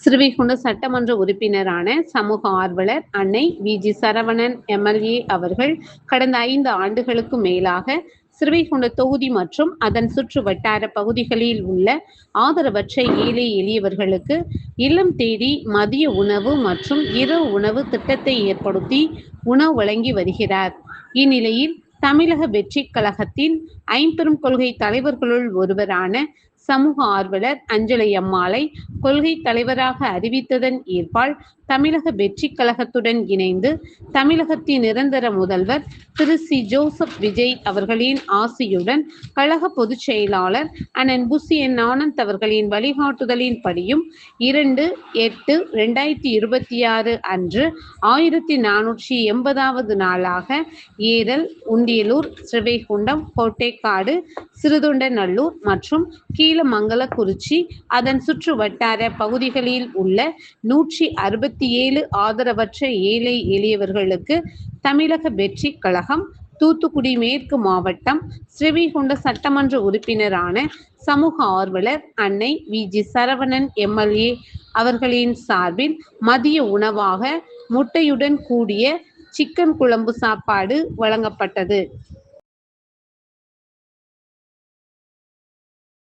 ஸ்ரீவைகுண்டம் சட்டமன்ற உறுப்பினரான சமூக ஆர்வலர் அன்னை வி.ஜி. சரவணன் எம்.எல்.ஏ. அவர்கள் கடந்த 5 ஆண்டுகளுக்கு மேலாக ஸ்ரீவைகுண்டம் தொகுதி மற்றும் அதன் சுற்று வட்டார பகுதிகளில் உள்ள ஆதரவற்ற ஏழை எளியவர்களுக்கு இல்லம் தேடி மதிய உணவு மற்றும் இரவு உணவு திட்டத்தை ஏற்படுத்தி உணவு வழங்கி வருகிறார். இந்நிலையில் தமிழக வெற்றிக் கழகத்தின் ஐம்பெரும் கொள்கை தலைவர்களுள் ஒருவரான சமூக ஆர்வலர் அஞ்சலை அம்மாளை கொள்கை தலைவராக அறிவித்ததன் ஏற்பால் தமிழக வெற்றிக் கழகத்துடன் இணைந்து தமிழகத்தின் நிரந்தர முதல்வர் திரு சி. ஜோசப் விஜய் அவர்களின் ஆசியுடன் கழக பொதுச் செயலாளர் அண்ணன் புசி என். ஆனந்த் அவர்களின் வழிகாட்டுதலின்படியும் 2/8/2026 அன்று 1480வது நாளாக ஏரல், உண்டியலூர், ஸ்ரீவைகுண்டம், கோட்டைக்காடு, சிறுதொண்டநல்லூர் மற்றும் கீழமங்கலக்குறிச்சி அதன் சுற்று வட்டார பகுதிகளில் உள்ள 167 ஆதரவற்ற ஏழை எளியவர்களுக்கு தமிழக வெற்றிக் கழகம் தூத்துக்குடி மேற்கு மாவட்டம் ஸ்ரீவைகுண்டம் சட்டமன்ற உறுப்பினரான சமூக ஆர்வலர் அன்னை வி.ஜி. சரவணன் எம்.எல்.ஏ. அவர்களின் சார்பில் மதிய உணவாக முட்டையுடன் கூடிய சிக்கன் குழம்பு சாப்பாடு வழங்கப்பட்டது.